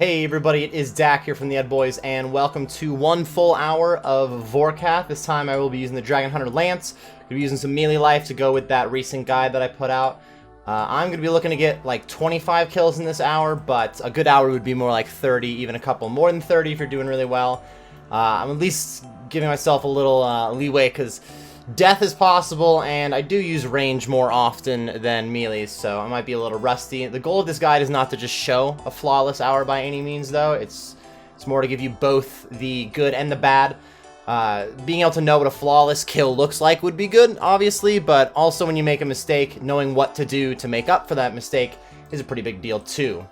Hey everybody, it is Dak here from the Ed Boys, and welcome to one full hour of Vorkath. This time I will be using the Dragon Hunter Lance. I'll be using some melee life to go with that recent guide that I put out. I'm going to be looking to get like 25 kills in this hour, but a good hour would be more like 30, even a couple more than 30 if you're doing really well. I'm at least giving myself a little leeway because death is possible, and I do use range more often than melee, so I might be a little rusty. The goal of this guide is not to just show a flawless hour by any means, though. It's more to give you both the good and the bad. Being able to know what a flawless kill looks like would be good, obviously, but also when you make a mistake, knowing what to do to make up for that mistake is a pretty big deal, too.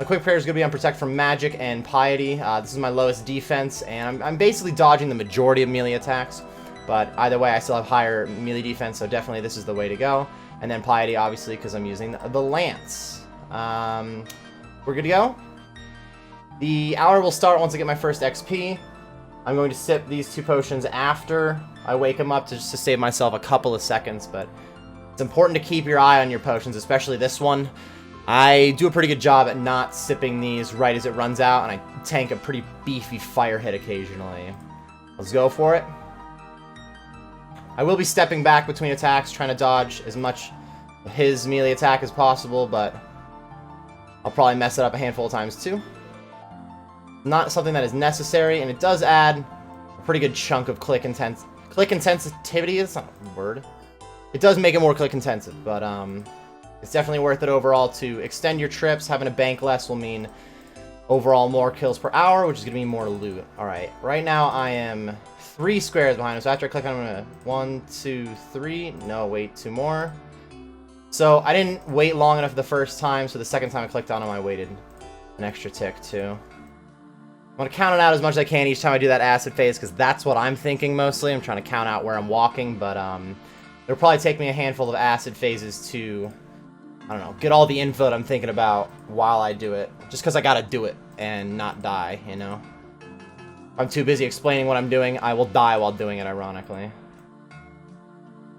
My quick prayer is going to be on Protect from Magic and Piety. This is my lowest defense, and I'm basically dodging the majority of melee attacks. But either way, I still have higher melee defense, so definitely this is the way to go. And then Piety, obviously, because I'm using the Lance. We're good to go. The hour will start once I get my first XP. I'm going to sip these two potions after I wake them up just to save myself a couple of seconds. But it's important to keep your eye on your potions, especially this one. I do a pretty good job at not sipping these right as it runs out, and I tank a pretty beefy fire hit occasionally. Let's go for it. I will be stepping back between attacks, trying to dodge as much of his melee attack as possible, but I'll probably mess it up a handful of times too. Not something that is necessary, and it does add a pretty good chunk of click intensity. It's not a word. It does make it more click intensive, but it's definitely worth it overall to extend your trips. Having a bank less will mean overall more kills per hour, which is going to mean more loot. Alright, right now I am 3 squares behind him, so after I click on him, I'm gonna 1, 2, 3. No, wait, 2 more. So I didn't wait long enough the first time, so the second time I clicked on him, I waited an extra tick too. I'm gonna count it out as much as I can each time I do that acid phase, because that's what I'm thinking mostly. I'm trying to count out where I'm walking, but it'll probably take me a handful of acid phases to, I don't know, get all the info that I'm thinking about while I do it, just because I gotta do it and not die, you know. I'm too busy explaining what I'm doing, I will die while doing it, ironically.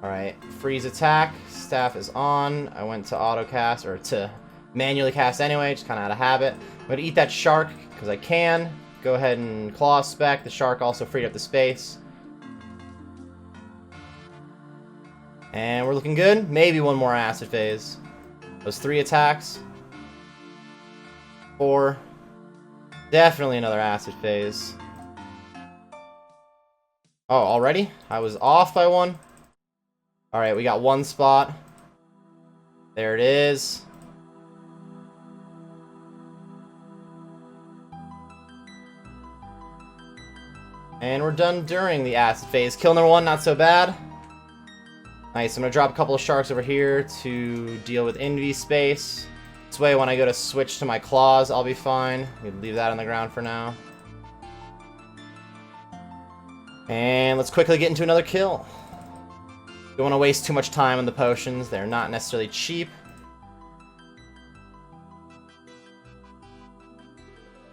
Alright, freeze attack. Staff is on. I went to auto cast, or to manually cast anyway, just kind of out of habit. I'm going to eat that shark, because I can. Go ahead and claw spec. The shark also freed up the space. And we're looking good. Maybe one more acid phase. Those 3 attacks. 4. Definitely another acid phase. Oh, already? I was off by 1. Alright, we got 1 spot. There it is. And we're done during the acid phase. Kill number 1, not so bad. Nice, I'm going to drop a couple of sharks over here to deal with envy space. This way, when I go to switch to my claws, I'll be fine. We can leave that on the ground for now. And let's quickly get into another kill. Don't want to waste too much time on the potions. They're not necessarily cheap.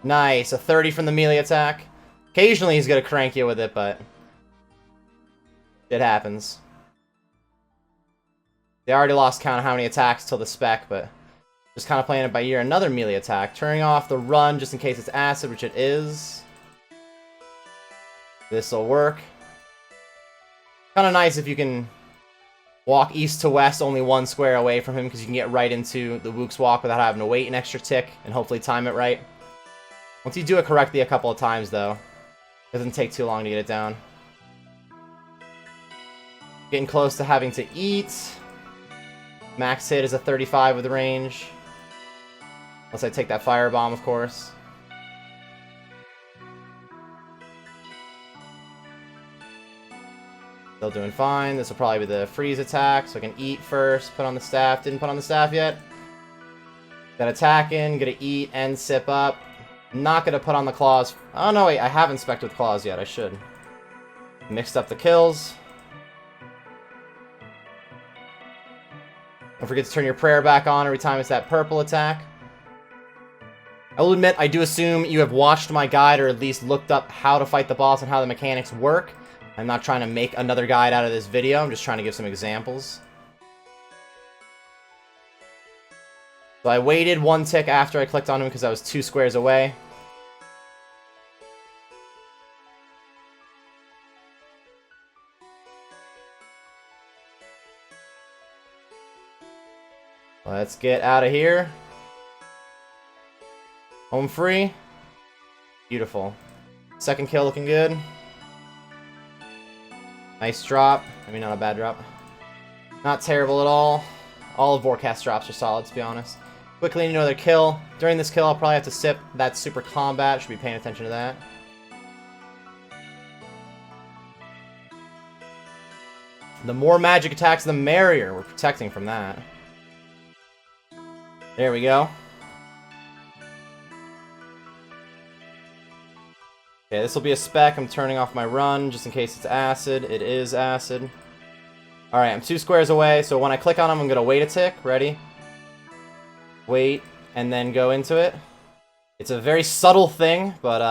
Nice, a 30 from the melee attack. Occasionally he's going to crank you with it, but it happens. They already lost count of how many attacks till the spec, but just kind of playing it by ear. Another melee attack. Turning off the run just in case it's acid, which it is. This'll work. Kind of nice if you can walk east to west only 1 square away from him, because you can get right into the Wook's walk without having to wait an extra tick and hopefully time it right. Once you do it correctly a couple of times, though, it doesn't take too long to get it down. Getting close to having to eat. Max hit is a 35 with range. Unless I take that firebomb, of course. Still doing fine. This will probably be the freeze attack, so I can eat first, put on the staff. Didn't put on the staff yet. Got attack in, gonna eat and sip up. Not gonna put on the claws. Oh no, wait, I haven't spec'd with claws yet, I should. Mixed up the kills. Don't forget to turn your prayer back on every time it's that purple attack. I will admit, I do assume you have watched my guide, or at least looked up how to fight the boss and how the mechanics work. I'm not trying to make another guide out of this video, I'm just trying to give some examples. So I waited 1 tick after I clicked on him because I was 2 squares away. Let's get out of here. Home free. Beautiful. Second kill looking good. Nice drop. I mean, not a bad drop. Not terrible at all. All of Vorkath's drops are solid, to be honest. Quickly, another kill. During this kill, I'll probably have to sip that super combat. Should be paying attention to that. The more magic attacks, the merrier. We're protecting from that. There we go. Okay, this will be a spec. I'm turning off my run just in case it's acid. It is acid. Alright, I'm 2 squares away, so when I click on them, I'm going to wait a tick. Ready? Wait, and then go into it. It's a very subtle thing, but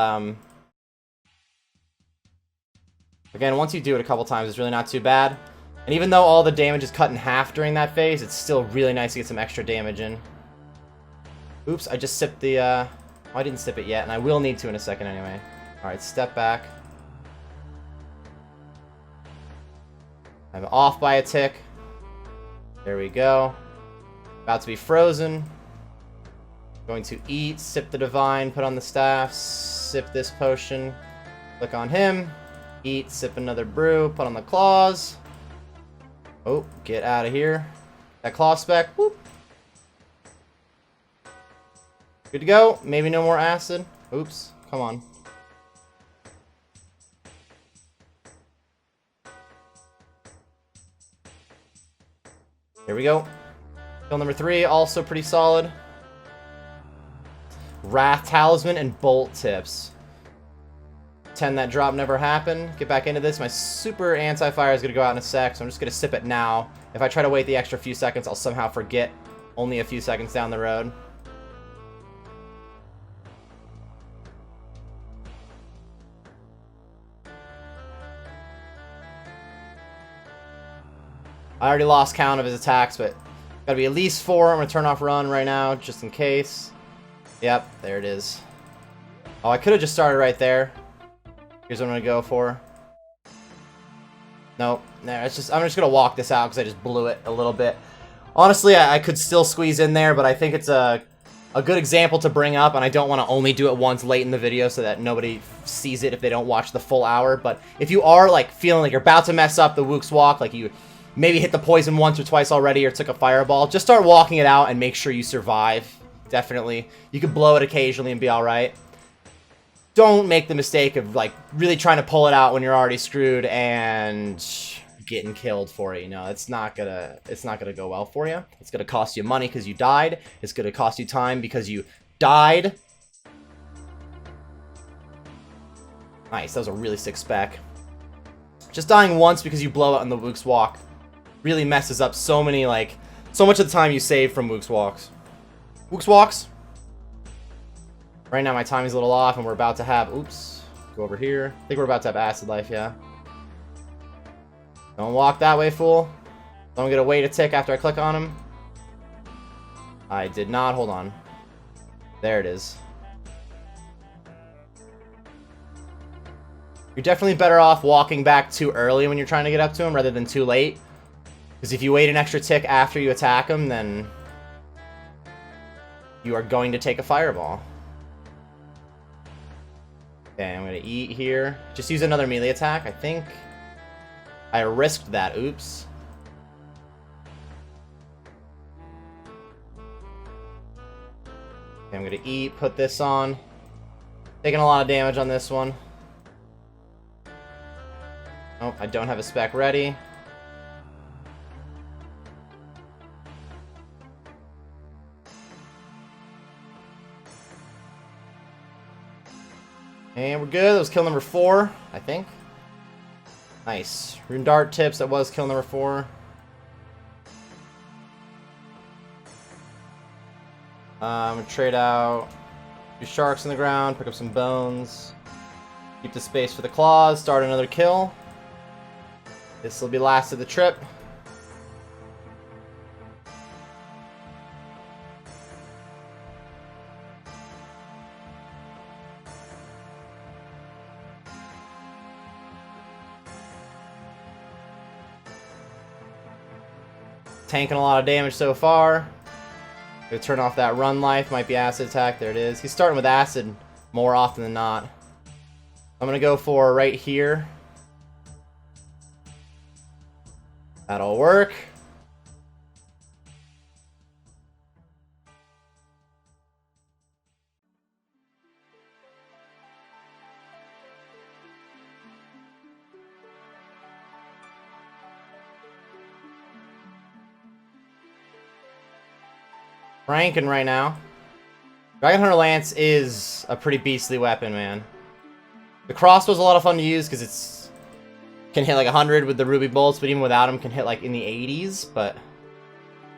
again, once you do it a couple times, it's really not too bad. And even though all the damage is cut in half during that phase, it's still really nice to get some extra damage in. Oops, I just sipped the, oh, I didn't sip it yet, and I will need to in a second anyway. Alright, step back. I'm off by a tick. There we go. About to be frozen. Going to eat, sip the divine, put on the staff, sip this potion, click on him, eat, sip another brew, put on the claws. Oh, get out of here. That claw spec, whoop. Good to go. Maybe no more acid. Oops, come on. There we go. Kill number 3, also pretty solid. Wrath Talisman and Bolt Tips. Pretend that drop never happened. Get back into this. My super anti-fire is going to go out in a sec, so I'm just going to sip it now. If I try to wait the extra few seconds, I'll somehow forget only a few seconds down the road. I already lost count of his attacks, but gotta be at least 4. I'm gonna turn off run right now, just in case. Yep, there it is. Oh, I could have just started right there. Here's what I'm gonna go for. Nope, no, I'm just gonna walk this out because I just blew it a little bit. Honestly, I could still squeeze in there, but I think it's a good example to bring up, and I don't want to only do it once late in the video so that nobody sees it if they don't watch the full hour. But if you are like feeling like you're about to mess up the Wook's Walk, like you maybe hit the poison once or twice already or took a fireball, just start walking it out and make sure you survive. Definitely. You could blow it occasionally and be alright. Don't make the mistake of like really trying to pull it out when you're already screwed and getting killed for it. You know, it's not gonna go well for you. It's gonna cost you money because you died. It's gonna cost you time because you died. Nice, that was a really sick spec. Just dying once because you blow it on the Wook's Walk really messes up so much of the time you save from Wook's Walks. Wook's Walks. Right now my timing's a little off and we're about to have, oops, go over here. I think we're about to have Acid Life, yeah. Don't walk that way, fool. So I'm gonna wait a tick after I click on him. I did not, hold on. There it is. You're definitely better off walking back too early when you're trying to get up to him rather than too late. Because if you wait an extra tick after you attack him, then you are going to take a fireball. Okay, I'm going to eat here. Just use another melee attack, I think. I risked that, oops. Okay, I'm going to eat, put this on. Taking a lot of damage on this one. Oh, I don't have a spec ready. And we're good. That was kill number 4, I think. Nice. Rune Dart tips. That was kill number 4. I'm going to trade out 2 sharks in the ground, pick up some bones. Keep the space for the claws, start another kill. This will be last of the trip. Tanking a lot of damage so far. Gonna turn off that run life. Might be acid attack. There it is. He's starting with acid more often than not. I'm gonna go for right here. That'll work. Ranking right now. Dragon Hunter Lance is a pretty beastly weapon, man. The crossbow's a lot of fun to use because it's can hit like 100 with the ruby bolts, but even without them can hit like in the 80s. But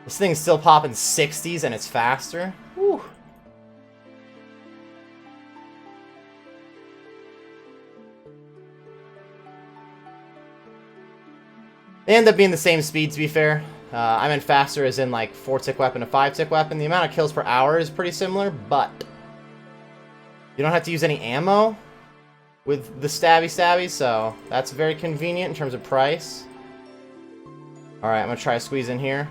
this thing's still popping 60s and it's faster. Whew. They end up being the same speed, to be fair. I meant faster as in like 4-tick weapon to 5-tick weapon. The amount of kills per hour is pretty similar, but you don't have to use any ammo with the stabby, so that's very convenient in terms of price. Alright, I'm going to try to squeeze in here.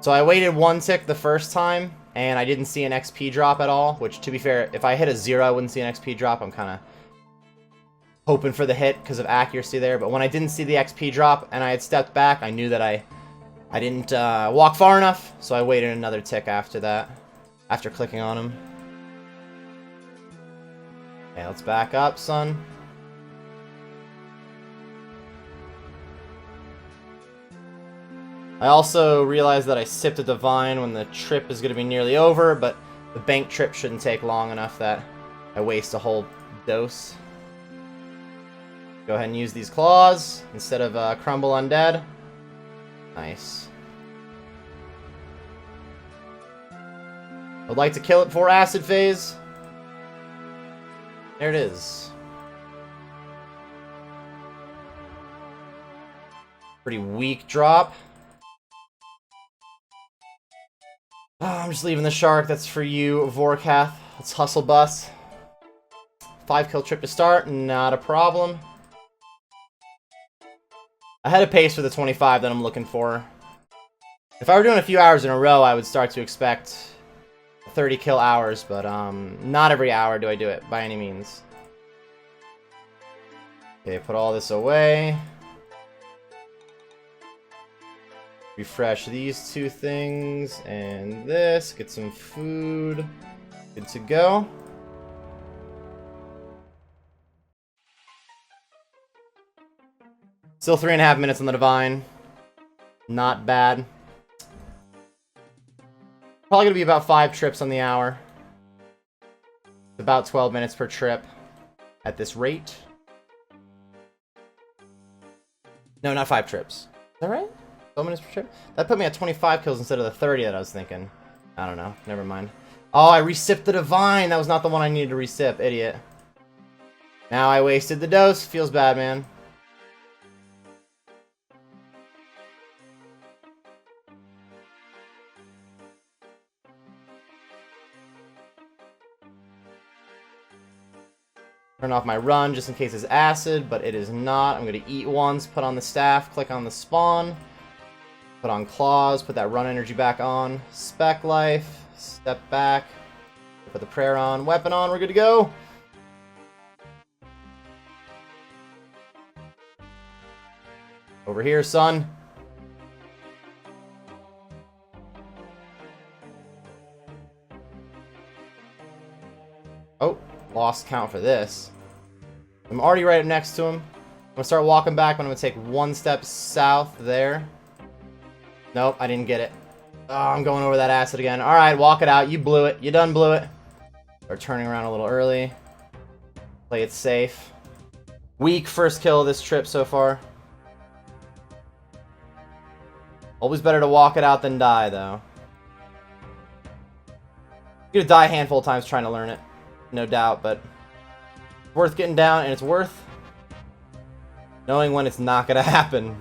So I waited 1 tick the first time, and I didn't see an XP drop at all, which, to be fair, if I hit a 0, I wouldn't see an XP drop. I'm kind of hoping for the hit because of accuracy there, but when I didn't see the XP drop and I had stepped back, I knew that I didn't walk far enough, so I waited another tick after that, after clicking on him. Okay, let's back up, son. I also realized that I sipped a Divine when the trip is going to be nearly over, but the bank trip shouldn't take long enough that I waste a whole dose. Go ahead and use these claws instead of Crumble Undead. Nice. I'd like to kill it before Acid Phase. There it is. Pretty weak drop. Oh, I'm just leaving the shark. That's for you, Vorkath. Let's hustle bus. 5-kill trip to start, not a problem. I had a pace for the 25 that I'm looking for. If I were doing a few hours in a row, I would start to expect 30 kill hours, but not every hour do I do it, by any means. Okay, put all this away. Refresh these 2 things, and this. Get some food. Good to go. Still 3.5 minutes on the Divine. Not bad. Probably gonna be about 5 trips on the hour. About 12 minutes per trip at this rate. No, not 5 trips. Is that right? 12 minutes per trip? That put me at 25 kills instead of the 30 that I was thinking. I don't know. Never mind. Oh, I resipped the Divine. That was not the one I needed to resip. Idiot. Now I wasted the dose. Feels bad, man. Turn off my run just in case it's acid, but it is not. I'm going to eat once, put on the staff, click on the spawn, put on claws, put that run energy back on, spec life, step back, put the prayer on, weapon on, we're good to go. Over here, son. Oh, lost count for this. I'm already right up next to him. I'm gonna start walking back, but I'm gonna take 1 step south there. Nope, I didn't get it. Oh, I'm going over that acid again. Alright, walk it out. You blew it. You done blew it. Or turning around a little early. Play it safe. Weak first kill of this trip so far. Always better to walk it out than die, though. You're gonna die a handful of times trying to learn it. No doubt, but it's worth getting down, and it's worth knowing when it's not gonna happen.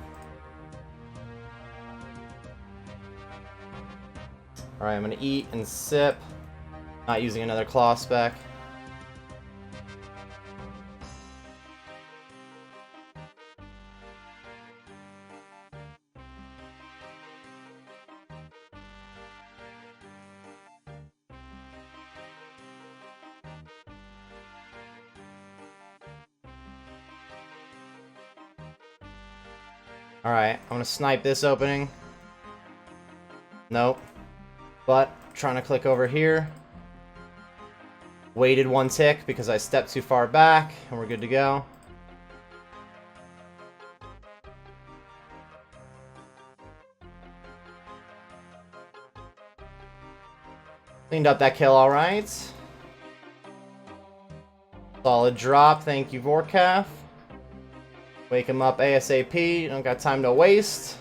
Alright, I'm gonna eat and sip. Not using another claw spec. Alright, I'm gonna snipe this opening. Nope. But, trying to click over here. Waited one tick because I stepped too far back, and we're good to go. Cleaned up that kill alright. Solid drop, thank you, Vorkath. Wake him up ASAP, don't got time to waste.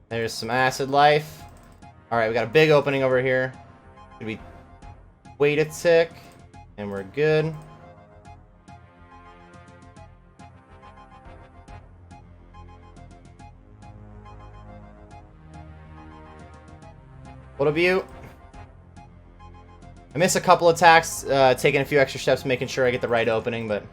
There's some acid life. Alright, we got a big opening over here. We wait a tick, and we're good. What a beaut. I miss a couple attacks, taking a few extra steps, making sure I get the right opening, but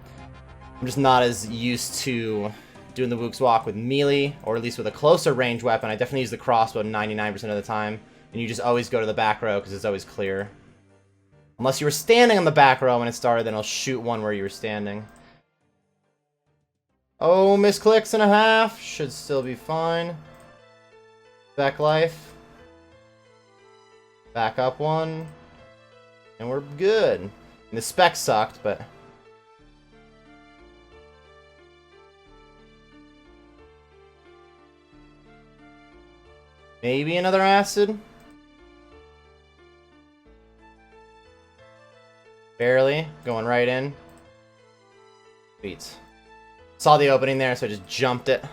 I'm just not as used to doing the Wook's Walk with melee, or at least with a closer range weapon. I definitely use the crossbow 99% of the time, and you just always go to the back row because it's always clear. Unless you were standing on the back row when it started, then it'll shoot one where you were standing. Oh, misclicks and a half. Should still be fine. Back life. Back up one. And we're good. And the spec sucked, but... maybe another acid? Barely. Going right in. Sweet. Saw the opening there, so I just jumped it.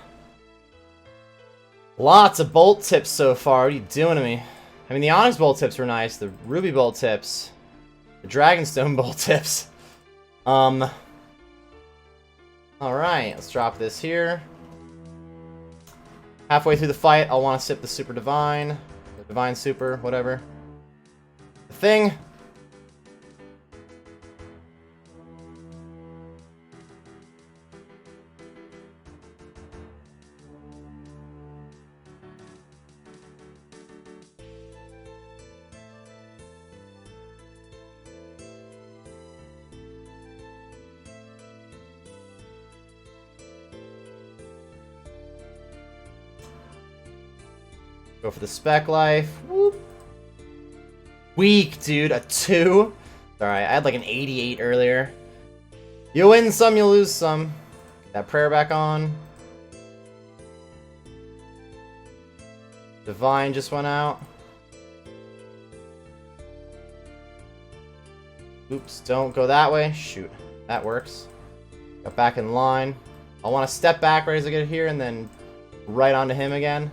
Lots of bolt tips so far. What are you doing to me? I mean, the Onyx bolt tips were nice. The Ruby bolt tips. The Dragonstone bolt tips. Alright, let's drop this here. Halfway through the fight, I'll want to sip the Super Divine. The Divine Super, whatever. The thing. Go for the spec life. Whoop. Weak, dude. A 2. Alright, I had like an 88 earlier. You win some, you lose some. Get that prayer back on. Divine just went out. Oops, don't go that way. Shoot, that works. Got back in line. I want to step back right as I get here and then right onto him again.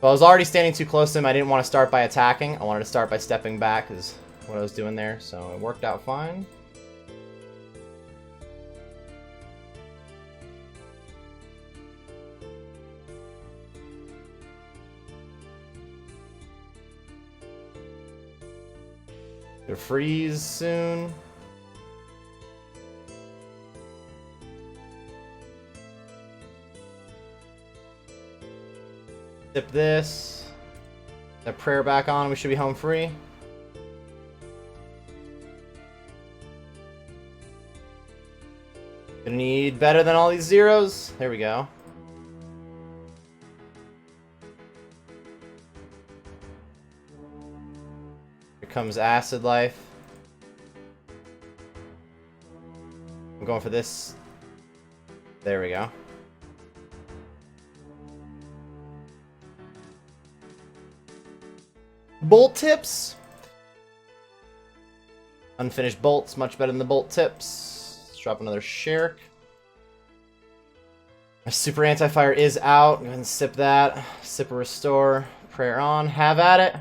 But I was already standing too close to him. I didn't want to start by attacking. I wanted to start by stepping back is what I was doing there. So it worked out fine. Gonna freeze soon. Sip this. That prayer back on. We should be home free. Gonna need better than all these zeros. There we go. Here comes acid life. I'm going for this. There we go. Bolt tips. Unfinished bolts, much better than the bolt tips. Let's drop another Sherk. My super anti-fire is out. Go ahead and sip that. Sip a restore. Prayer on. Have at it.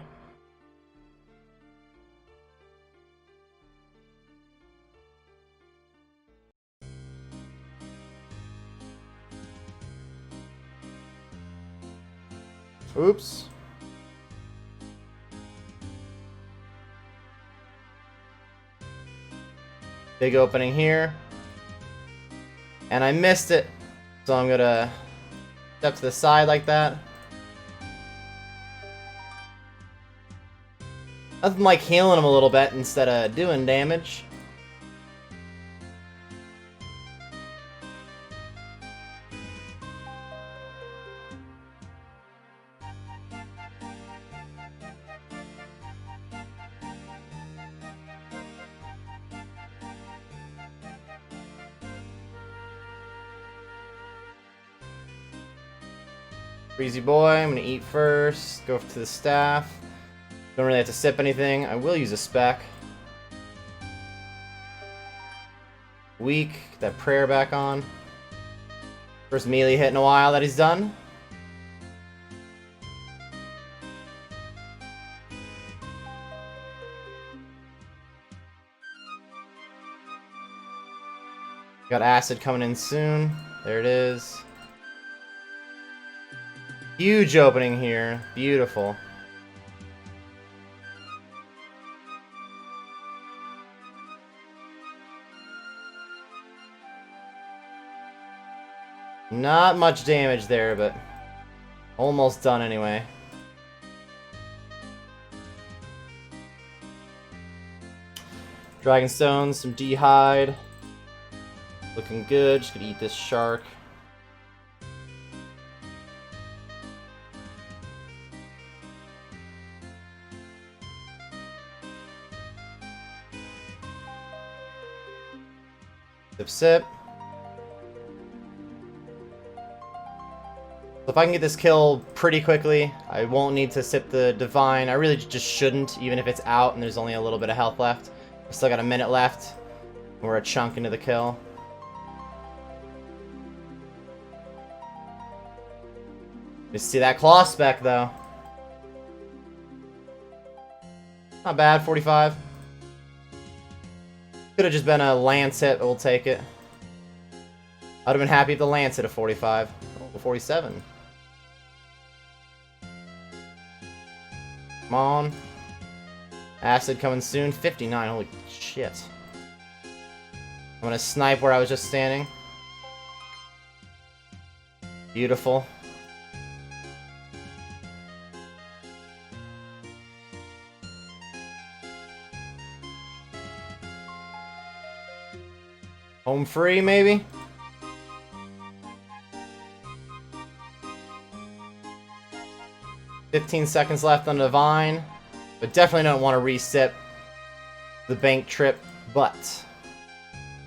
Oops. Big opening here. And I missed it. So I'm gonna step to the side like that. Nothing like healing him a little bit instead of doing damage. Breezy boy, I'm gonna eat first. Go to the staff. Don't really have to sip anything. I will use a spec. Weak. Get that prayer back on. First melee hit in a while that he's done. Got acid coming in soon. There it is. Huge opening here. Beautiful. Not much damage there, but almost done anyway. Dragonstone, some Dehyde. Looking good. Just gonna eat this shark. Sip, sip. So if I can get this kill pretty quickly, I won't need to sip the Divine. I really just shouldn't, even if it's out and there's only a little bit of health left. I still got a minute left. We're a chunk into the kill. Just see that claw spec though. Not bad, 45. Could have just been a lance hit, but we'll take it. I'd have been happy if the lance hit a 45. Oh, 47. Come on. Acid coming soon. 59. Holy shit. I'm gonna snipe where I was just standing. Beautiful. Home free, maybe? $15 seconds left on Divine. But definitely don't want to re-sip the bank trip, but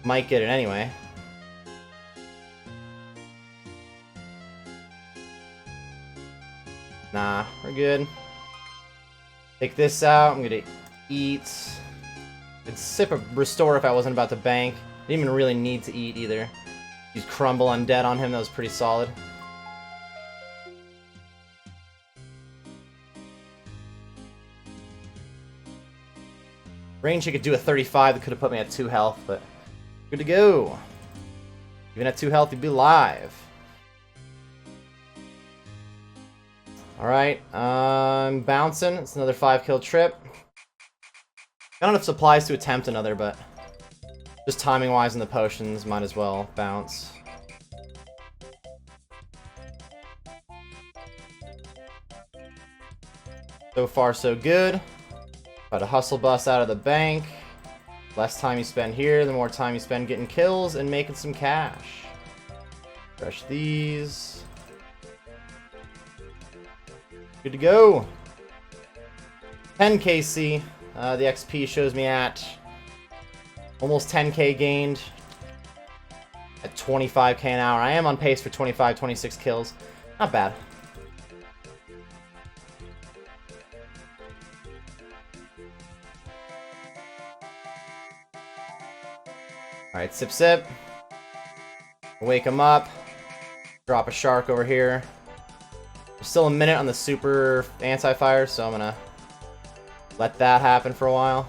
might get it anyway. Nah, we're good. Take this out. I'm gonna eat. I'd sip a restore if I wasn't about to bank. Didn't even really need to eat either. Use Crumble Undead on him, that was pretty solid. Range, he could do a 35 that could have put me at 2 health, but good to go. Even at 2 health, he'd be live. Alright, I'm bouncing. It's another 5-kill trip. I don't have supplies to attempt another, but just timing-wise in the potions, might as well bounce. So far, so good. Got a hustle bus out of the bank. Less time you spend here, the more time you spend getting kills and making some cash. Fresh these. Good to go. 10 KC. The XP shows me at almost 10k gained at 25k an hour. I am on pace for 25, 26 kills. Not bad. Alright, sip sip. Wake him up. Drop a shark over here. There's still a minute on the super anti-fire, so I'm gonna let that happen for a while.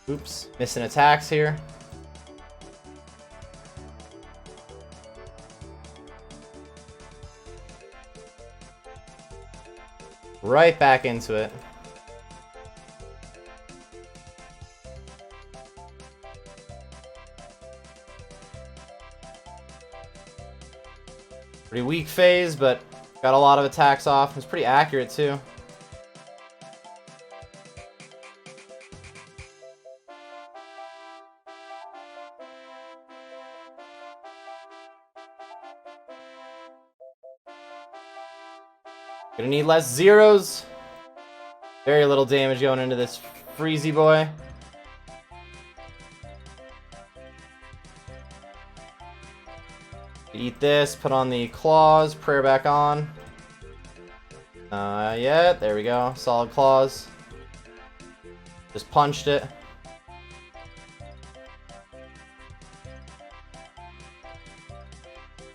Oops, missing attacks here. right back into it. Pretty weak phase, but got a lot of attacks off. It's pretty accurate too. Gonna need less zeros. Very little damage going into this freezy boy. Eat this, put on the claws, prayer back on. Yeah, there we go. Solid claws. Just punched it.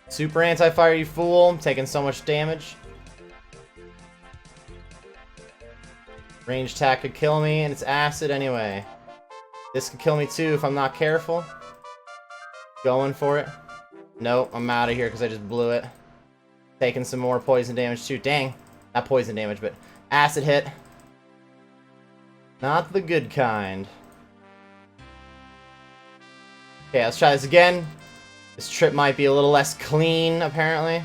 Super anti-fire, you fool. I'm taking so much damage. Range attack could kill me, and it's acid anyway. This could kill me too if I'm not careful. Going for it. Nope, I'm out of here because I just blew it. Taking some more poison damage too. Dang. Not poison damage, but acid hit. Not the good kind. Okay, let's try this again. This trip might be a little less clean, apparently.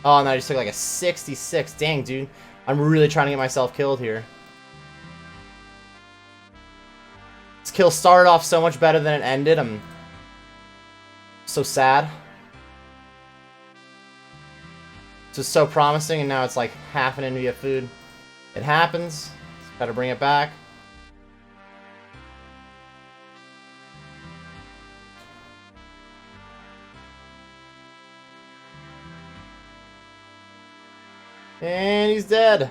Oh, and I just took like a 66. Dang, dude. I'm really trying to get myself killed here. This kill started off so much better than it ended. I'm so sad. This was so promising, and now it's like half an India food. It happens. Just gotta bring it back. And he's dead.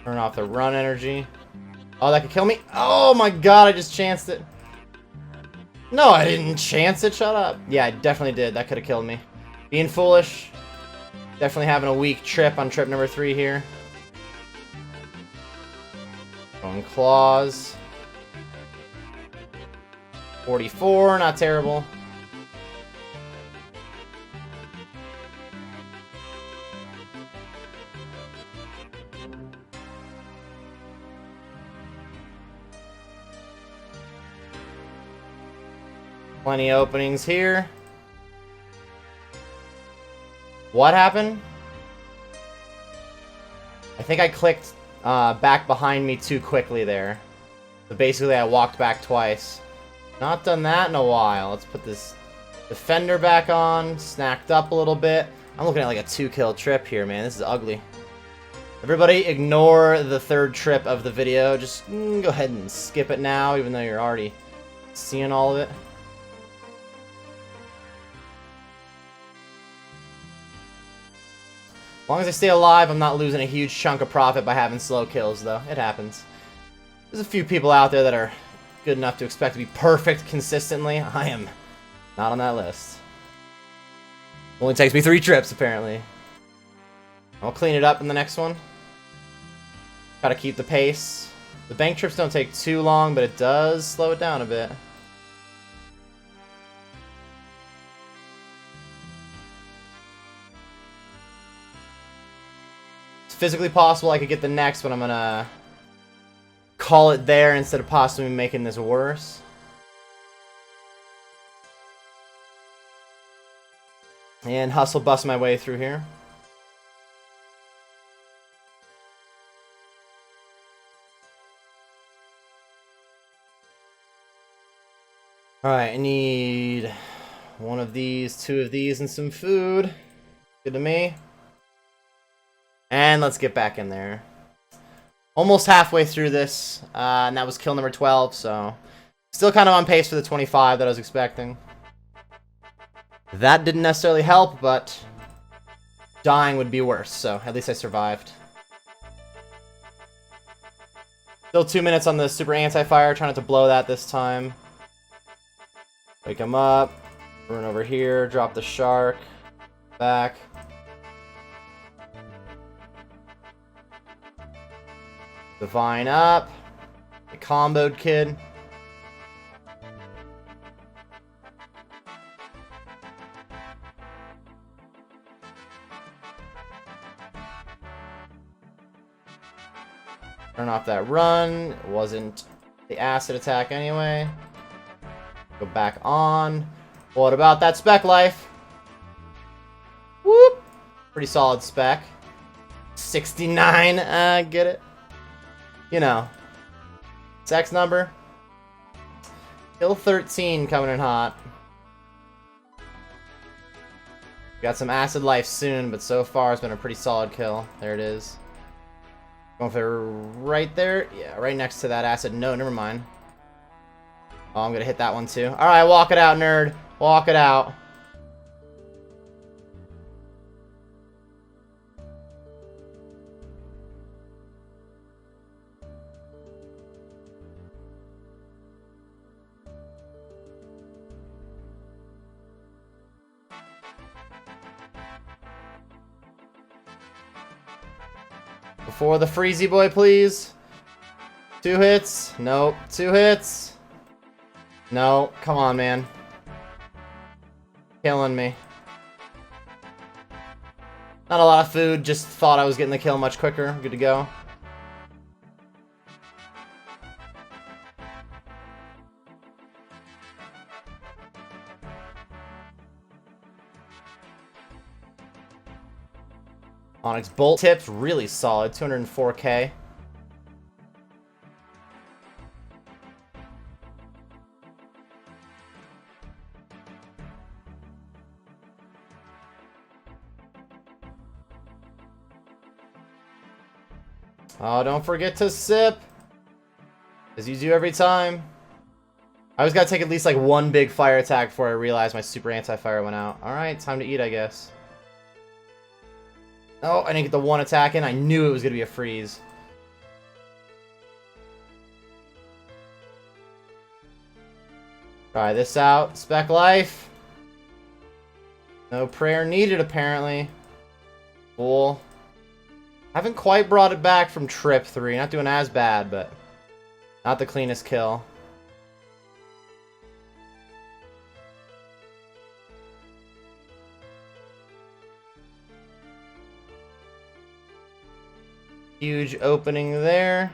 Turn off the run energy. Oh, that could kill me. Oh my god, I just chanced it. No, I didn't chance it. Shut up. Yeah, I definitely did. That could have killed me. Being foolish. Definitely having a weak trip on trip number 3 here. Going claws. 44, not terrible. Plenty of openings here. What happened? I think I clicked back behind me too quickly there. So basically I walked back twice. Not done that in a while. Let's put this defender back on. Snacked up a little bit. I'm looking at like a 2-kill trip here, man. This is ugly. Everybody ignore the 3rd trip of the video. Just go ahead and skip it now, even though you're already seeing all of it. As long as I stay alive, I'm not losing a huge chunk of profit by having slow kills, though. It happens. There's a few people out there that are good enough to expect to be perfect consistently. I am not on that list. Only takes me 3 trips, apparently. I'll clean it up in the next one. Gotta keep the pace. The bank trips don't take too long, but it does slow it down a bit. Physically possible I could get the next, but I'm gonna call it there instead of possibly making this worse. And hustle bust my way through here. Alright, I need 1 of these, 2 of these, and some food. Good to me. And let's get back in there. Almost halfway through this, and that was kill number 12, so still kind of on pace for the 25 that I was expecting. That didn't necessarily help, but dying would be worse, so at least I survived. Still 2 minutes on the super anti-fire. Trying not to blow that this time. Wake him up. Run over here. Drop the shark. Back. Divine up. The comboed kid. Turn off that run. It wasn't the acid attack anyway. Go back on. What about that spec life? Whoop! Pretty solid spec. 69. Get it? You know. Sex number. Kill 13 coming in hot. Got some acid life soon, but so far it's been a pretty solid kill. There it is. Going for right there. Yeah, right next to that acid. No, never mind. Oh, I'm gonna hit that one too. Alright, walk it out, nerd. Walk it out. Before the freezy boy, please. 2 hits. Nope. 2 hits. No. Come on, man. Killing me. Not a lot of food. Just thought I was getting the kill much quicker. Good to go. Onyx Bolt tips, really solid, 204k. Oh, don't forget to sip, as you do every time. I always gotta take at least like 1 big fire attack before I realize my super anti-fire went out. Alright, time to eat, I guess. Oh, I didn't get the 1 attack in. I knew it was going to be a freeze. Try this out. Spec life. No prayer needed, apparently. Cool. Haven't quite brought it back from trip 3. Not doing as bad, but not the cleanest kill. Huge opening there.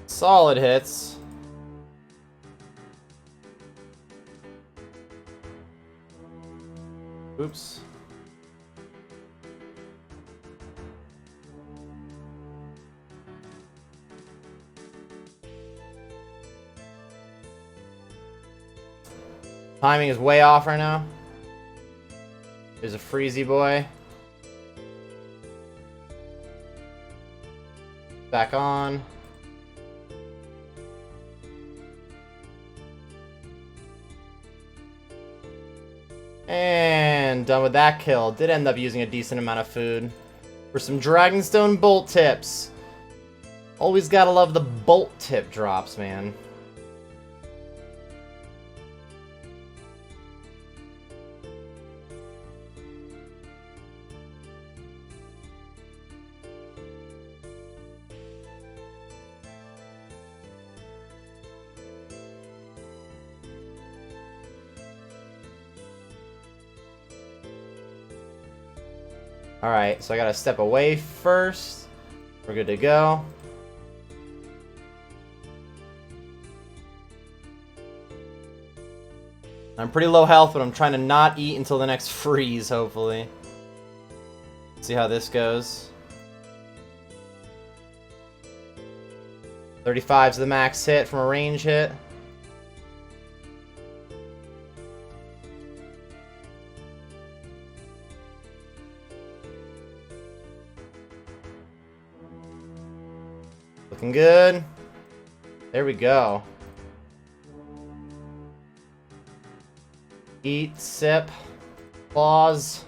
Solid hits. Oops. Timing is way off right now. There's a freezy boy. Back on. And done with that kill. Did end up using a decent amount of food for some Dragonstone bolt tips. Always gotta love the bolt tip drops, man. Alright, so I gotta step away first. We're good to go. I'm pretty low health, but I'm trying to not eat until the next freeze, hopefully. Let's see how this goes. 35's the max hit from a range hit. Looking good. There we go. Eat, sip, claws.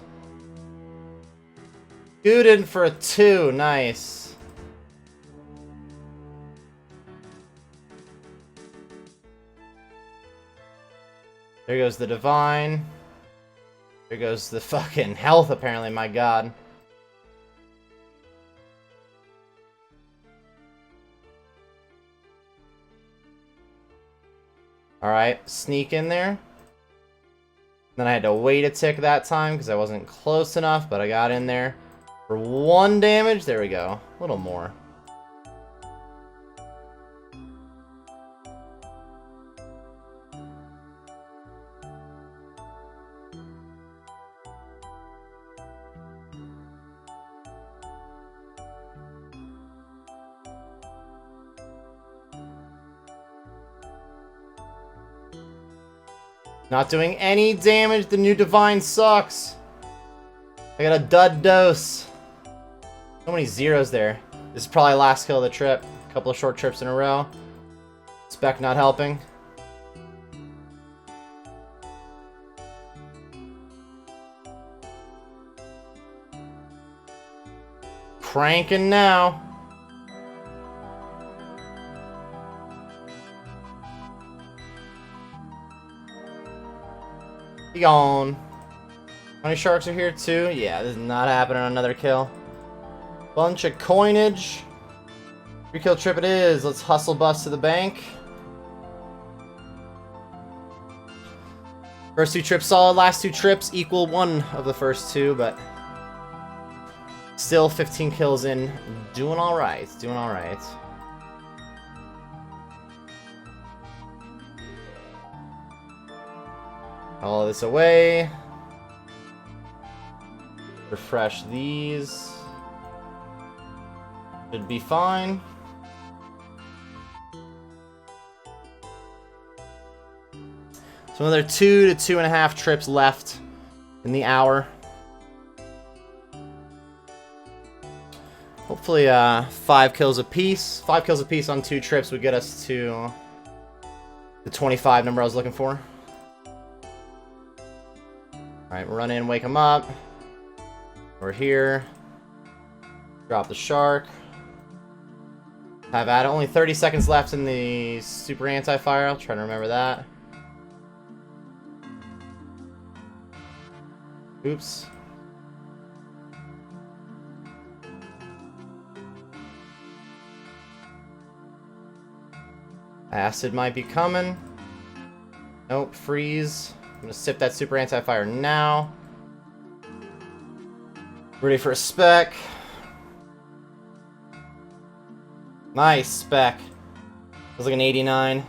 Scooted for a 2, nice. There goes the divine. There goes the fucking health, apparently, my god. Alright, sneak in there. Then I had to wait a tick that time because I wasn't close enough, but I got in there. For 1 damage, there we go. A little more. Not doing any damage. The new divine sucks. I got a dud dose. So many zeros there. This is probably last kill of the trip. A couple of short trips in a row. Spec not helping. Cranking now. Be gone. How many sharks are here too? Yeah, this is not happening on another kill. Bunch of coinage. 3-kill trip it is. Let's hustle bust to the bank. First 2 trips solid. Last 2 trips equal 1 of the first 2, but still 15 kills in. Doing alright. Doing alright. All this away. Refresh these. Should be fine. So another 2 to 2.5 trips left in the hour. Hopefully 5 kills apiece. 5 kills apiece on 2 trips would get us to the 25 number I was looking for. Alright, run in, wake him up. We're here. Drop the shark. Have at it. Only 30 seconds left in the super anti-fire. I'll try to remember that. Oops. Acid might be coming. Nope, freeze. I'm gonna sip that super anti-fire now. Ready for a spec. Nice spec. That was like an 89.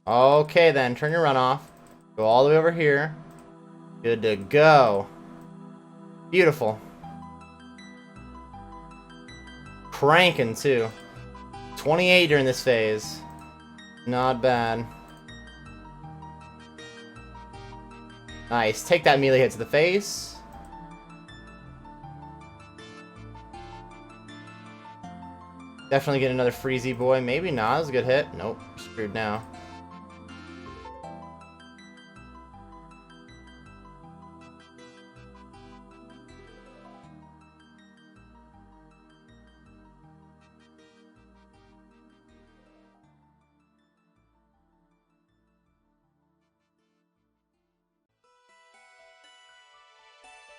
Okay then, turn your run off. Go all the way over here. Good to go. Beautiful. Cranking too. 28 during this phase. Not bad. Nice. Take that melee hit to the face. Definitely get another freezy boy. Maybe not. That was a good hit. Nope. Screwed now.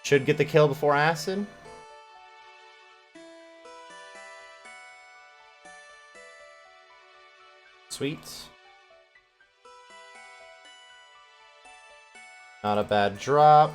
Should get the kill before acid. Sweet. Not a bad drop.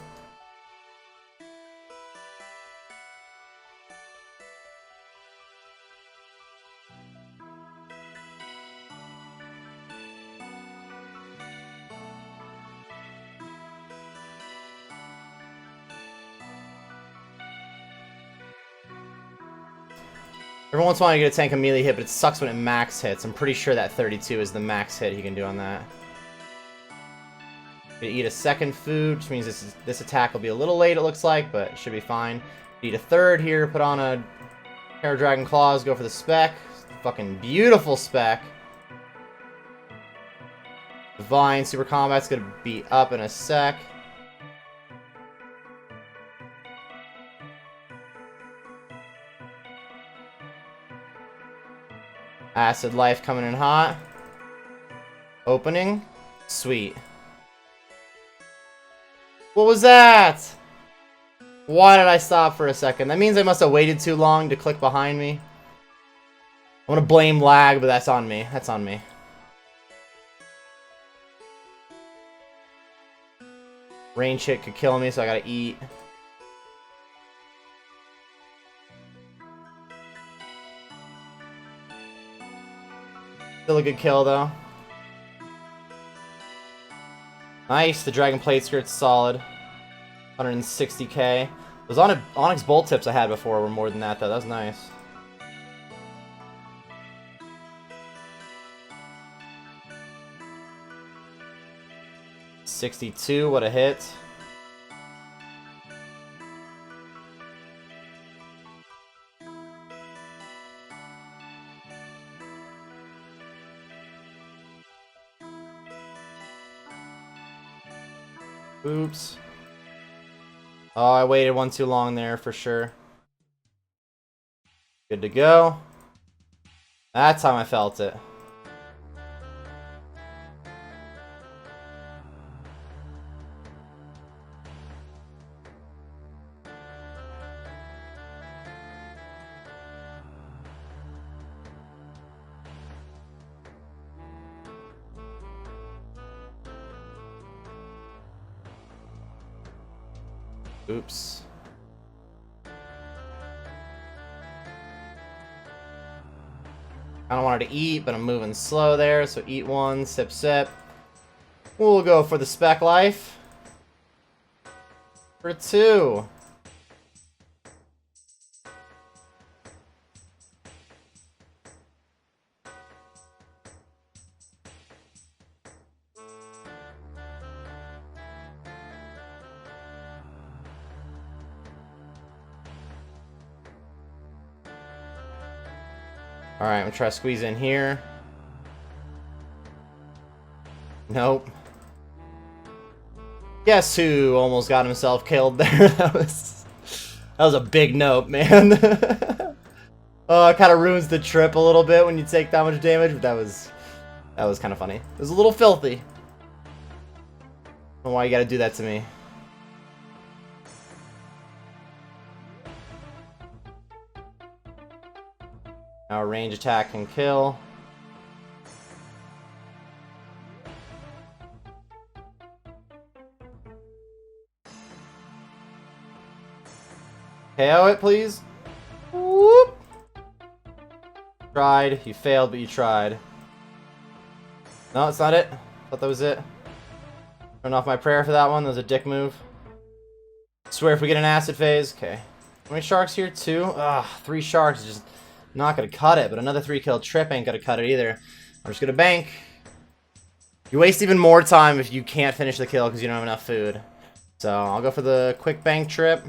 Every once in a while you get a tank a melee hit, but it sucks when it max hits. I'm pretty sure that 32 is the max hit he can do on that. Gonna eat a second food, which means this attack will be a little late, it looks like, but it should be fine. Eat a third here, put on a pair of Dragon Claws, go for the spec. Fucking beautiful spec. Divine Super Combat's gonna be up in a sec. Acid Life coming in hot. Opening. Sweet. What was that? Why did I stop for a second? That means I must have waited too long to click behind me. I want to blame lag, but that's on me. That's on me. Range hit could kill me, so I gotta eat. Still a good kill, though. Nice, the Dragon Plate Skirt's solid. 160k. Those Onyx Bolt tips I had before were more than that, though. That was nice. $62, what a hit. Oops. Oh, I waited one too long there for sure. Good to go. That time I felt it. Oops. I don't want to eat, but I'm moving slow there, so eat one, sip, sip. We'll go for the spec life. For 2. Alright, I'm gonna try to squeeze in here. Nope. Guess who almost got himself killed there? That was a big nope, man. Oh, it kind of ruins the trip a little bit when you take that much damage, but that was kind of funny. It was a little filthy. I don't know why you gotta do that to me. Now a range attack can kill. KO it, please. Whoop. Tried. You failed, but you tried. No, it's not it. Thought that was it. Turn off my prayer for that one. That was a dick move. Swear if we get an acid phase. Okay. How many sharks here? 2? Ugh, 3 sharks is just not gonna cut it, but another 3-kill trip ain't gonna cut it either. I'm just gonna bank. You waste even more time if you can't finish the kill because you don't have enough food. So I'll go for the quick bank trip.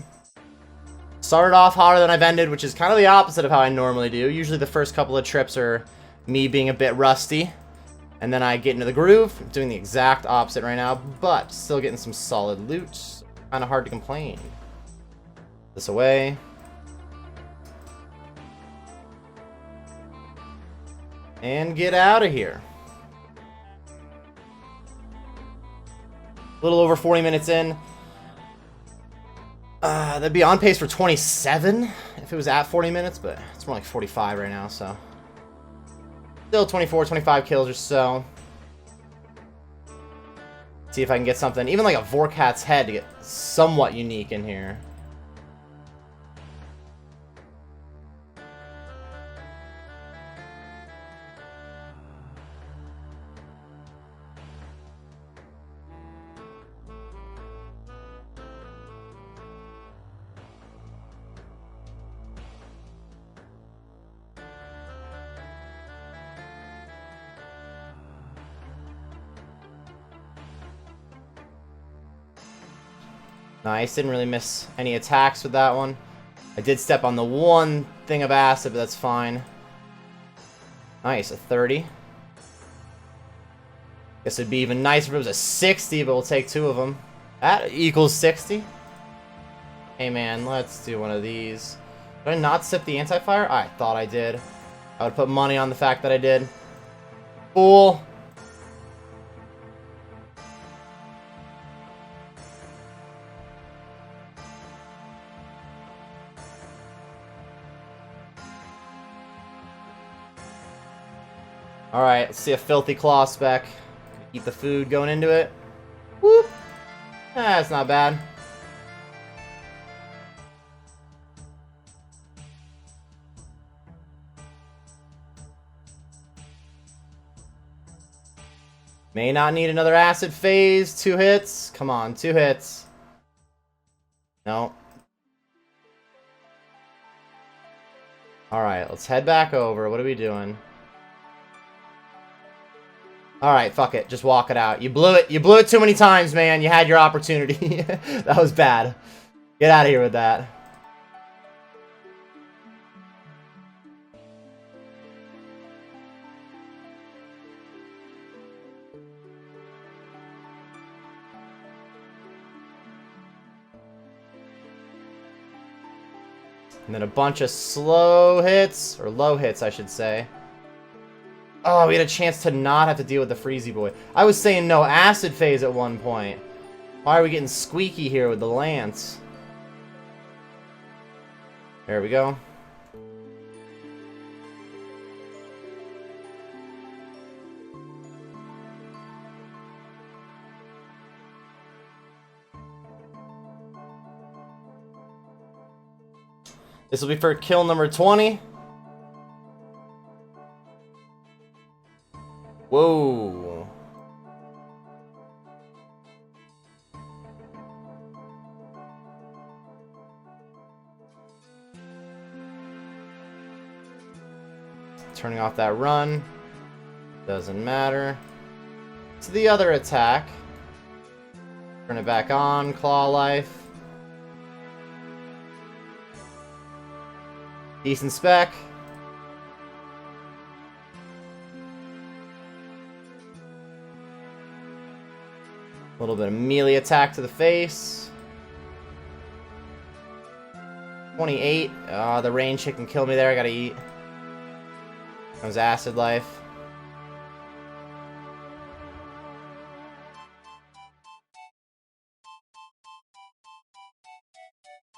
Started off hotter than I've ended, which is kind of the opposite of how I normally do. Usually the first couple of trips are me being a bit rusty, and then I get into the groove. I'm doing the exact opposite right now, but still getting some solid loot. Kind of hard to complain. This away. And get out of here. A little over 40 minutes in. That'd be on pace for 27 if it was at 40 minutes, but it's more like 45 right now, so. Still 24, 25 kills or so. See if I can get something, even like a Vorkath's head to get somewhat unique in here. Nice, didn't really miss any attacks with that one. I did step on the one thing of acid, but that's fine. Nice, a 30. Guess it'd be even nicer if it was a 60, but we'll take 2 of them. That equals 60. Hey man, let's do one of these. Did I not sip the anti-fire? I thought I did. I would put money on the fact that I did. Fool. Alright, let's see a filthy claw spec. Eat the food going into it. Whoop! That's not bad. May not need another acid phase. 2 hits. Come on, 2 hits. No. Alright, let's head back over. What are we doing? Alright, fuck it. Just walk it out. You blew it. You blew it too many times, man. You had your opportunity. That was bad. Get out of here with that. And then a bunch of slow hits. Or low hits, I should say. Oh, we had a chance to not have to deal with the Freezy Boy. I was saying no acid phase at one point. Why are we getting squeaky here with the lance? There we go. This will be for kill number 20. Whoa. Turning off that run. Doesn't matter. To the other attack. Turn it back on. Claw life. Decent spec. A little bit of melee attack to the face. 28. The range hit can kill me there. I gotta eat. Comes acid life.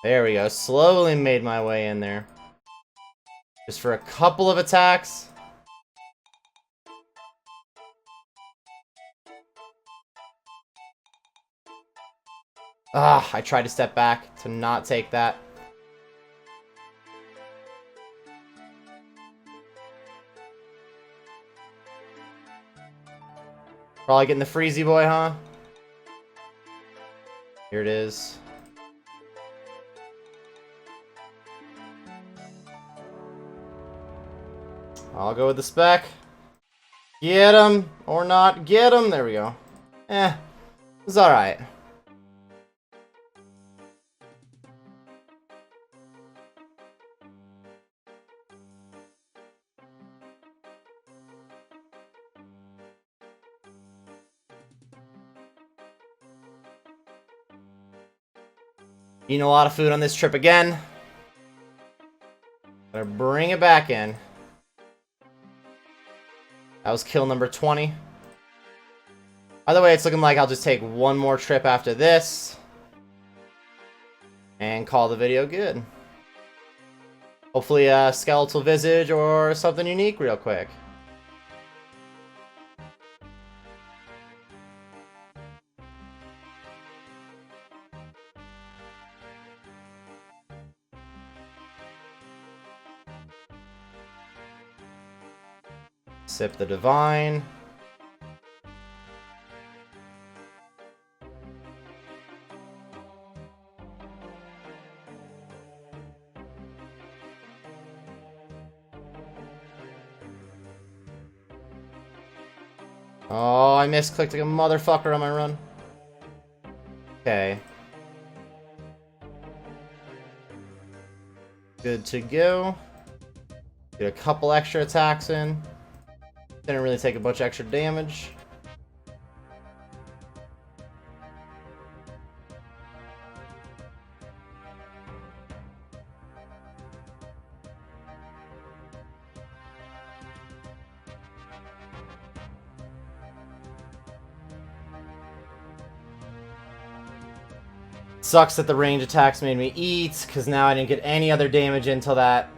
There we go. Slowly made my way in there. Just for a couple of attacks. Ah, I tried to step back to not take that. Probably getting the Freezy Boy, huh? Here it is. I'll go with the spec. Get him or not get him. There we go. It's alright. Eating a lot of food on this trip again. Gotta bring it back in. That was kill number 20. By the way, it's looking like I'll just take one more trip after this. And call the video good. Hopefully a skeletal visage or something unique real quick. Sip the divine. Oh, I misclicked like a motherfucker on my run. Okay. Good to go. Get a couple extra attacks in. Didn't really take a bunch of extra damage. Sucks that the range attacks made me eat, because now I didn't get any other damage until that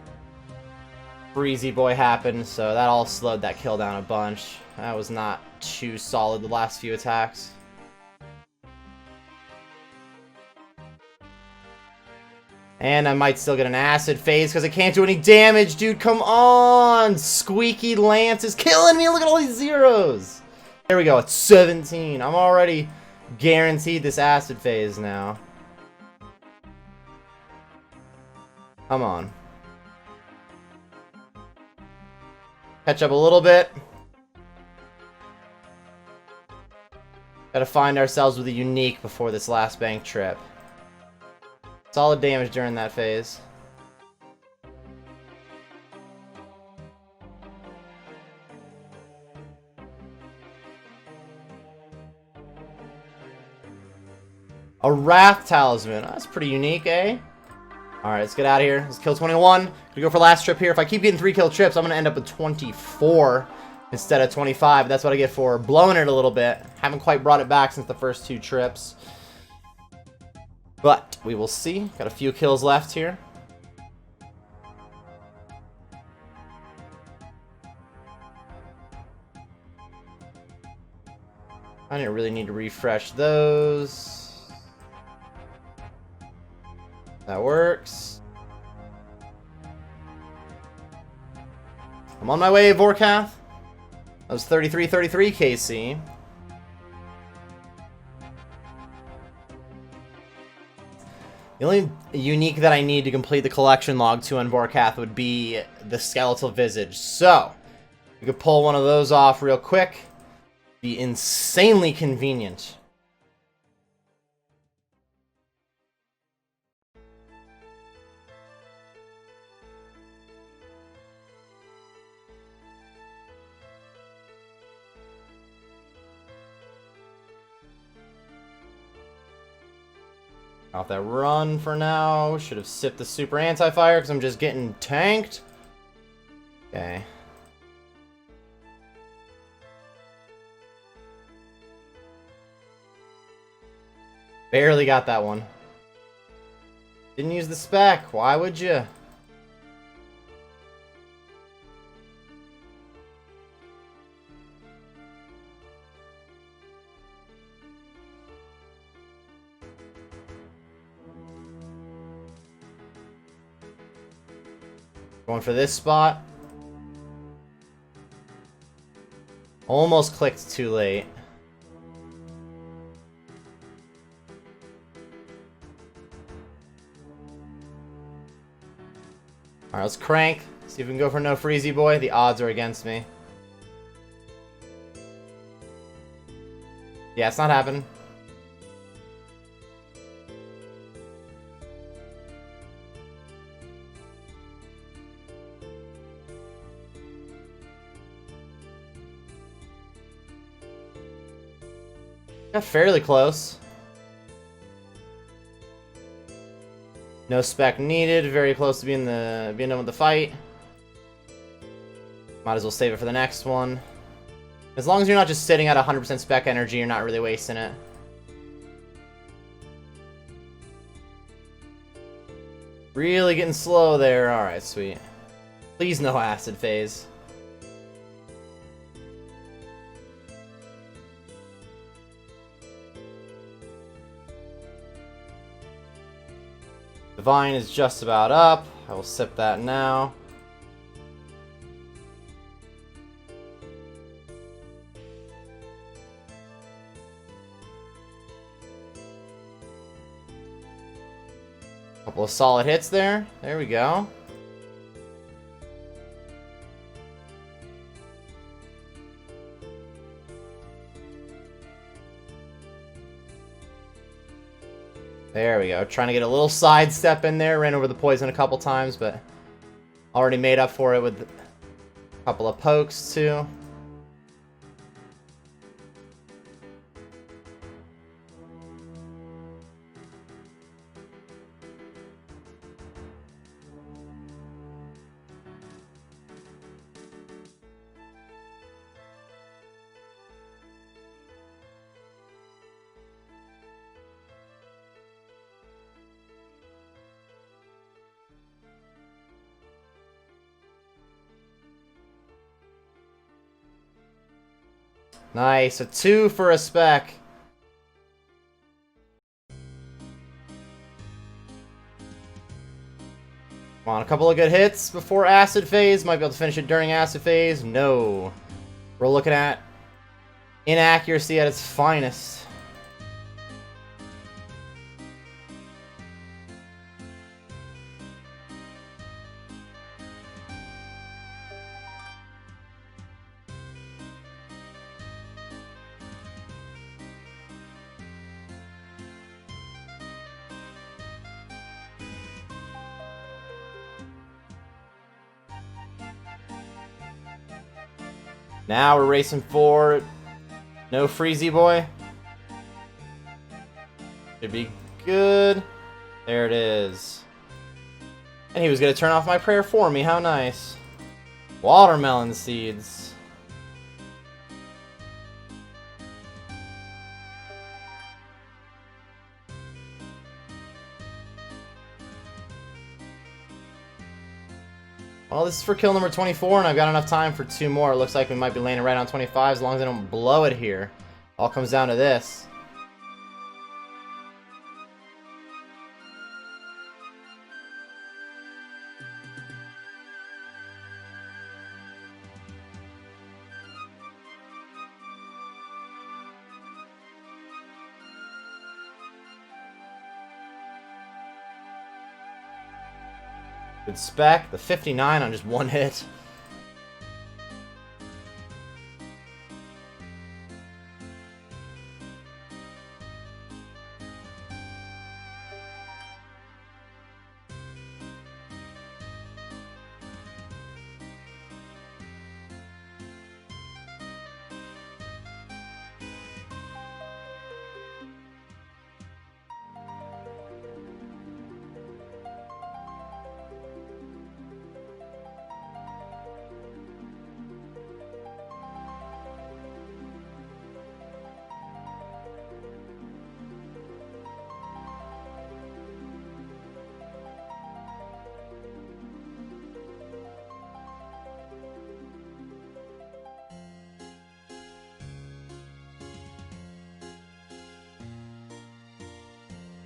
Breezy Boy happened, so that all slowed that kill down a bunch. That was not too solid the last few attacks. And I might still get an acid phase because I can't do any damage, dude. Come on! Squeaky Lance is killing me. Look at all these zeros. There we go. It's 17. I'm already guaranteed this acid phase now. Come on. Catch up a little bit. Gotta find ourselves with a unique before this last bank trip. Solid damage during that phase. A Wrath Talisman. That's pretty unique, eh? Alright, let's get out of here. Let's kill 21. Gonna go for last trip here. If I keep getting 3 kill trips, I'm gonna end up with 24 instead of 25. That's what I get for blowing it a little bit. Haven't quite brought it back since the first 2 trips. But we will see. Got a few kills left here. I didn't really need to refresh those. That works. I'm on my way, Vorkath. That was 33 KC. The only unique that I need to complete the collection log 2 on Vorkath would be the skeletal visage. So, we could pull one of those off real quick. Be insanely convenient. Off that run for now. Should have sipped the super anti-fire because I'm just getting tanked. Okay. Barely got that one. Didn't use the spec. Why would you? Going for this spot. Almost clicked too late. Alright, let's crank. See if we can go for no Freezy Boy. The odds are against me. Yeah, it's not happening. Got fairly close. No spec needed. Very close to being done with the fight. Might as well save it for the next one. As long as you're not just sitting at 100% spec energy, you're not really wasting it. Really getting slow there. Alright, sweet. Please no acid phase. Divine is just about up. I will sip that now. Couple of solid hits there. There we go. There we go. Trying to get a little sidestep in there. Ran over the poison a couple times, but already made up for it with a couple of pokes, too. Nice, a 2 for a spec. Come on, a couple of good hits before acid phase. Might be able to finish it during acid phase. No. We're looking at inaccuracy at its finest. Now we're racing for no Freezy Boy. Should be good. There it is. And he was going to turn off my prayer for me. How nice. Watermelon seeds. Well, this is for kill number 24, and I've got enough time for 2 more. It looks like we might be landing right on 25 as long as I don't blow it here. All comes down to this. Good spec. The 59 on just 1 hit.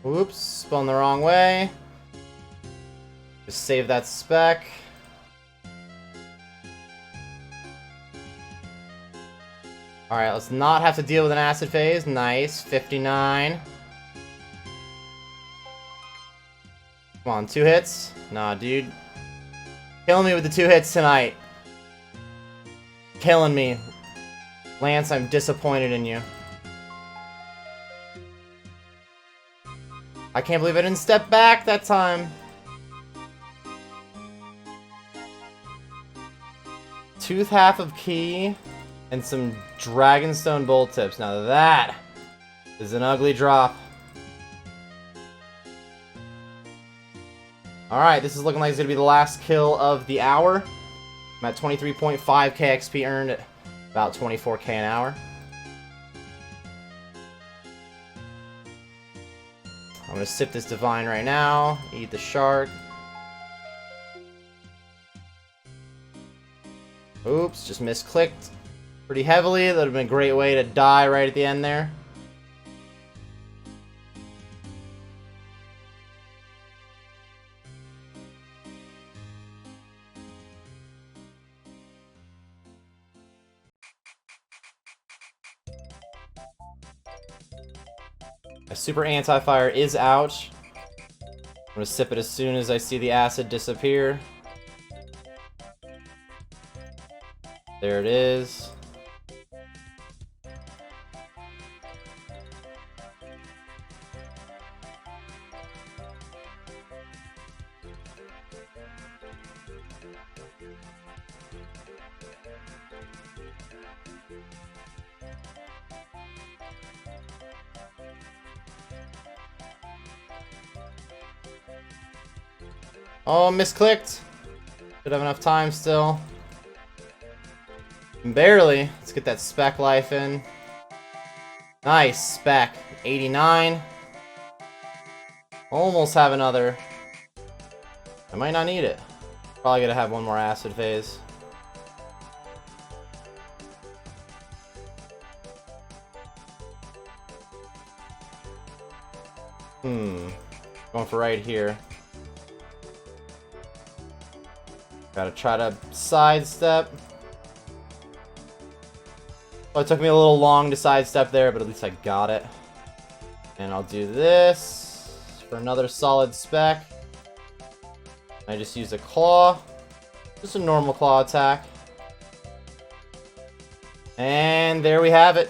Oops, spun the wrong way. Just save that spec. Alright, let's not have to deal with an acid phase. Nice. 59. Come on, 2 hits? Nah, dude. Killing me with the 2 hits tonight. Killing me. Lance, I'm disappointed in you. I can't believe I didn't step back that time. Tooth half of key and some Dragonstone bolt tips. Now that is an ugly drop. Alright, this is looking like it's going to be the last kill of the hour. I'm at 23.5k XP earned at about 24k an hour. I'm going to sip this divine right now, eat the shark. Oops, just misclicked pretty heavily. That would have been a great way to die right at the end there. A super anti-fire is out. I'm going to sip it as soon as I see the acid disappear. There it is. Oh, misclicked. Should have enough time still. Barely. Let's get that spec life in. Nice, spec. 89. Almost have another. I might not need it. Probably gonna have one more acid phase. Going for right here. Gotta try to sidestep. Well, it took me a little long to sidestep there, but at least I got it. And I'll do this for another solid spec. I just used a claw. Just a normal claw attack. And there we have it.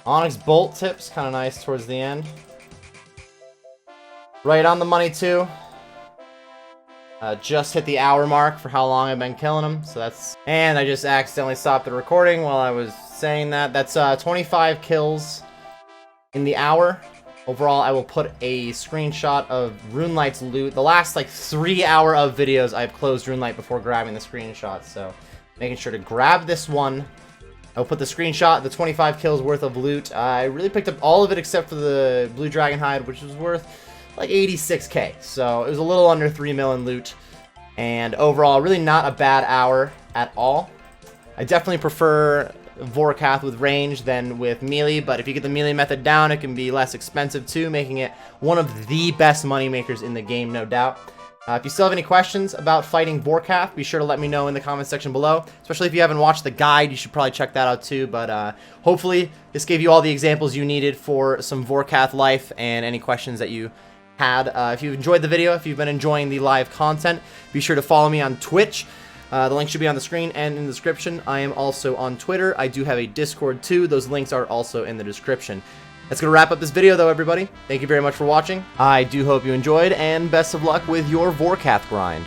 Onyx Bolt tips, kind of nice towards the end. Right on the money too. Just hit the hour mark for how long I've been killing them, so that's... And I just accidentally stopped the recording while I was saying that. That's 25 kills in the hour. Overall, I will put a screenshot of RuneLight's loot. The last, like, 3 hour of videos, I've closed RuneLight before grabbing the screenshot, so making sure to grab this one. I'll put the screenshot, the 25 kills worth of loot. I really picked up all of it except for the Blue Dragon Hide, which was worth like 86k. So it was a little under 3 million loot. And overall, really not a bad hour at all. I definitely prefer Vorkath with range than with melee, but if you get the melee method down, it can be less expensive too, making it one of the best money makers in the game, no doubt. If you still have any questions about fighting Vorkath, be sure to let me know in the comment section below. Especially if you haven't watched the guide, you should probably check that out too. But hopefully this gave you all the examples you needed for some Vorkath life and any questions that you had. If you've enjoyed the video, if you've been enjoying the live content, be sure to follow me on Twitch. The link should be on the screen and in the description. I am also on Twitter. I do have a Discord too. Those links are also in the description. That's going to wrap up this video though, everybody. Thank you very much for watching. I do hope you enjoyed, and best of luck with your Vorkath grind.